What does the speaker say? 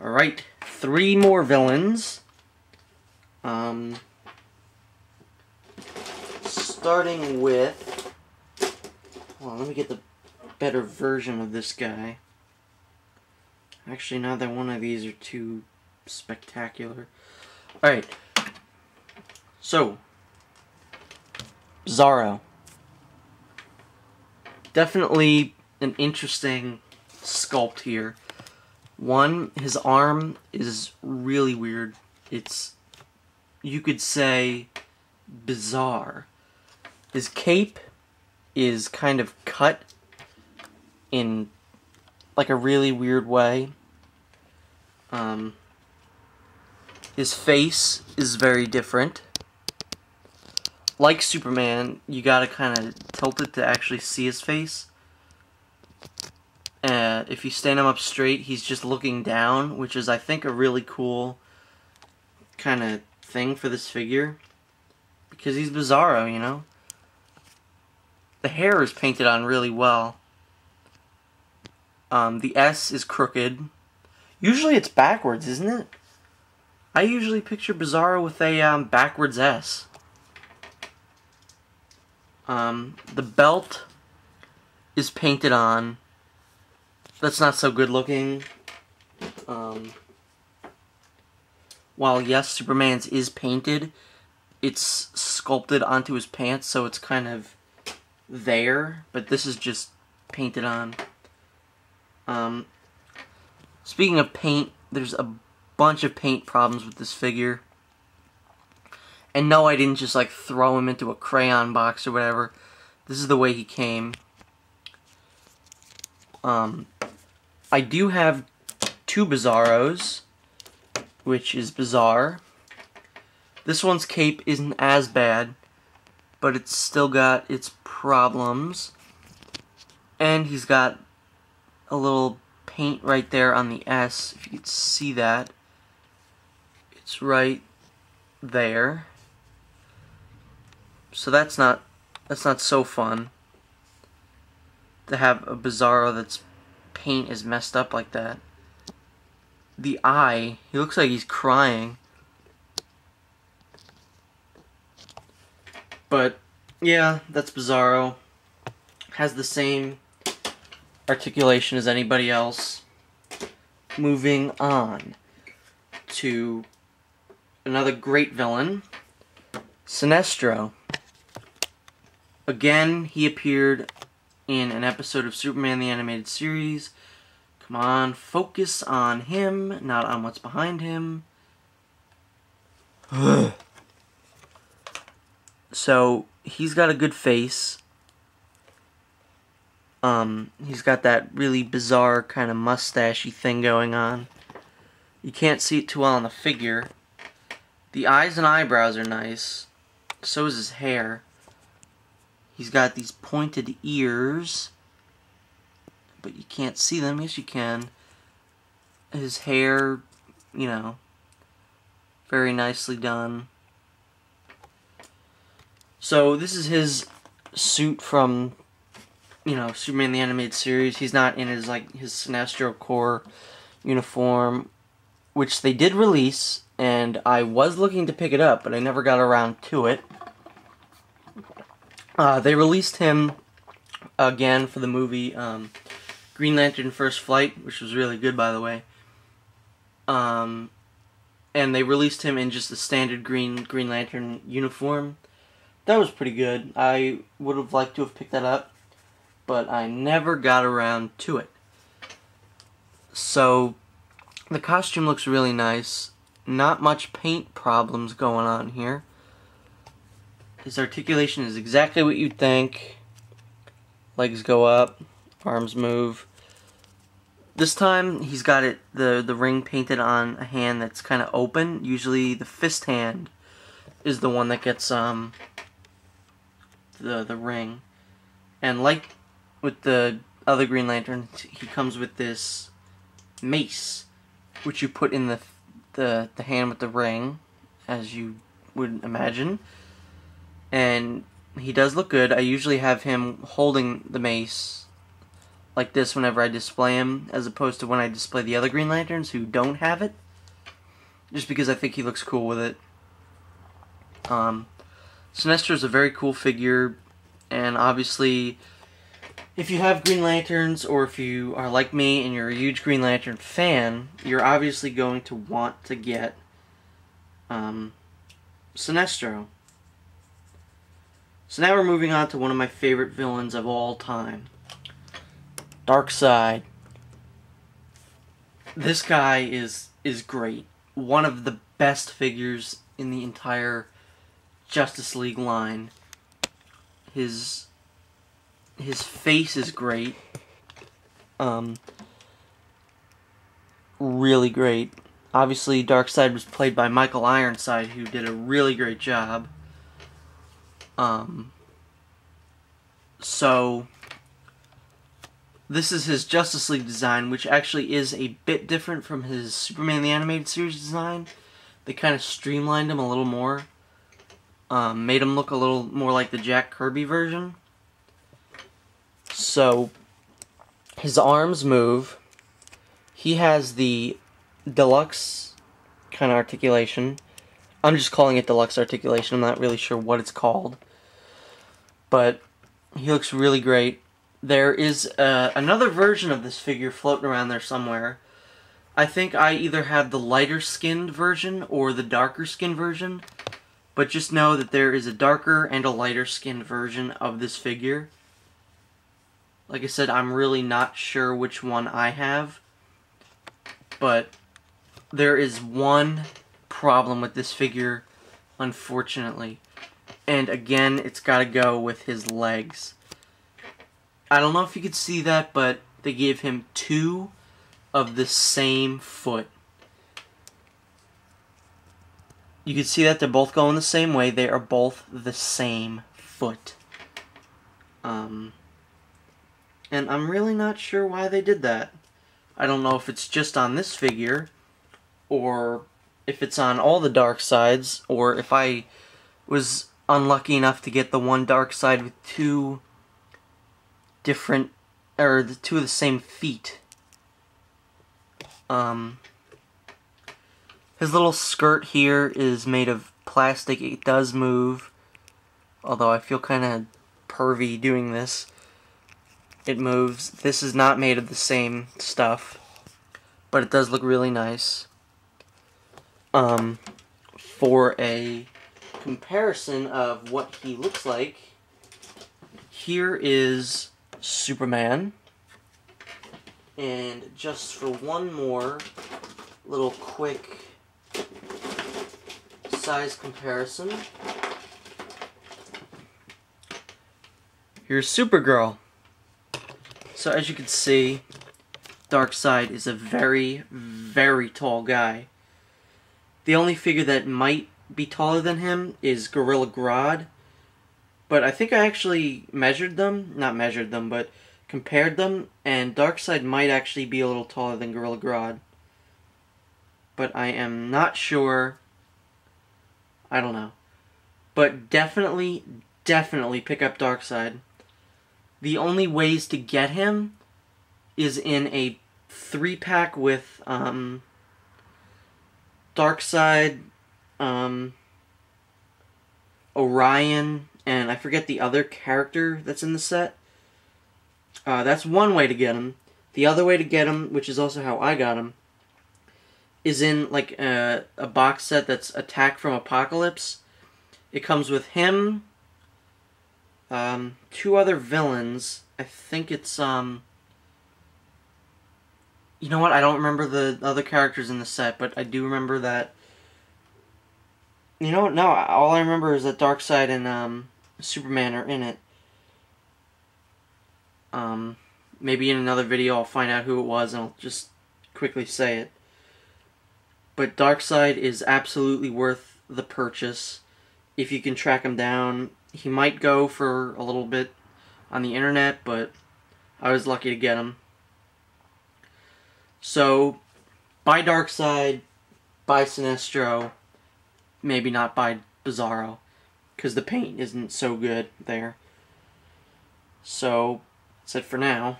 Alright, 3 more villains. Starting with... Hold on, let me get the better version of this guy. Actually, neither one of these are too spectacular. Alright. So, Bizarro. Definitely an interesting sculpt here. One, his arm is really weird. It's, you could say, bizarre. His cape is kind of cut in like a really weird way. His face is very different. Like Superman, you gotta kind of tilt it to actually see his face. If you stand him up straight, he's just looking down, which is, I think, a really cool kind of thing for this figure. Because he's Bizarro, you know? The hair is painted on really well. The S is crooked. Usually it's backwards, isn't it? I usually picture Bizarro with a backwards S. The belt is painted on. That's not so good looking. While yes, Superman's is painted, it's sculpted onto his pants, so it's kind of there, but this is just painted on. Speaking of paint, there's a bunch of paint problems with this figure. And no, I didn't just like throw him into a crayon box or whatever. This is the way he came. I do have 2 Bizarros, which is bizarre. This one's cape isn't as bad, but it's still got its problems. And he's got a little paint right there on the S, if you can see that. It's right there. So that's not so fun to have a Bizarro that's paint is messed up like that. The eye, he looks like he's crying. But yeah, that's Bizarro. Has the same articulation as anybody else. Moving on to another great villain, Sinestro. Again, he appeared in an episode of Superman the Animated Series. Come on, focus on him, not on what's behind him. So, he's got a good face. He's got that really bizarre kind of mustachy thing going on. You can't see it too well on the figure. The eyes and eyebrows are nice. So is his hair. He's got these pointed ears, but you can't see them. Yes, you can. His hair, you know, very nicely done. So this is his suit from, you know, Superman the Animated Series. He's not in his Sinestro Corps uniform, which they did release, and I was looking to pick it up, but I never got around to it. They released him again for the movie Green Lantern First Flight, which was really good, by the way. And they released him in just the standard Green Lantern uniform. That was pretty good. I would have liked to have picked that up, but I never got around to it. So, the costume looks really nice. Not much paint problems going on here. His articulation is exactly what you'd think. Legs go up, arms move. This time, he's got the ring painted on a hand that's kind of open. Usually, the fist hand is the one that gets the ring. And like with the other Green Lantern, he comes with this mace, which you put in the hand with the ring, as you would imagine. And he does look good. I usually have him holding the mace like this whenever I display him, as opposed to when I display the other Green Lanterns who don't have it. Just because I think he looks cool with it. Sinestro is a very cool figure, and obviously, if you have Green Lanterns, or if you are like me and you're a huge Green Lantern fan, you're obviously going to want to get Sinestro. So now we're moving on to one of my favorite villains of all time, Darkseid. This guy is great. One of the best figures in the entire Justice League line. His face is great. Really great. Obviously, Darkseid was played by Michael Ironside, who did a really great job. So this is his Justice League design, which actually is a bit different from his Superman the Animated Series design. They kind of streamlined him a little more. Made him look a little more like the Jack Kirby version. So, his arms move. He has the deluxe kind of articulation. I'm just calling it deluxe articulation. I'm not really sure what it's called. But he looks really great. There is another version of this figure floating around there somewhere. I think I either have the lighter skinned version or the darker skinned version. But just know that there is a darker and a lighter skinned version of this figure. Like I said, I'm really not sure which one I have. But there is one problem with this figure, unfortunately. And again, it's got to go with his legs. I don't know if you could see that, but they gave him 2 of the same foot. You can see that they're both going the same way. They are both the same foot. And I'm really not sure why they did that. I don't know if it's just on this figure, or if it's on all the Darkseids, or if I was unlucky enough to get the one Darkseid with 2 different, or the 2 of the same feet. His little skirt here is made of plastic. It does move, although I feel kind of pervy doing this. It moves. This is not made of the same stuff, but it does look really nice. For a comparison of what he looks like, here is Superman. And just for one more little quick size comparison, here's Supergirl. So as you can see, Darkseid is a very, very tall guy. The only figure that might be taller than him is Gorilla Grodd, but I think I actually measured them, not measured them, but compared them, and Darkseid might actually be a little taller than Gorilla Grodd. But I am not sure. I don't know. But definitely pick up Darkseid. The only ways to get him is in a 3-pack with Darkseid, Orion, and I forget the other character that's in the set. That's one way to get him. The other way to get him, which is also how I got him, is in like a box set that's Attack from Apocalypse. It comes with him, 2 other villains. I think it's you know what? I don't remember the other characters in the set, but I do remember that. You know what? No, all I remember is that Darkseid and Superman are in it. Maybe in another video I'll find out who it was and I'll just quickly say it. But Darkseid is absolutely worth the purchase if you can track him down. He might go for a little bit on the internet, but I was lucky to get him. So, buy Darkseid, buy Sinestro, maybe not buy Bizarro, because the paint isn't so good there. So, that's it for now.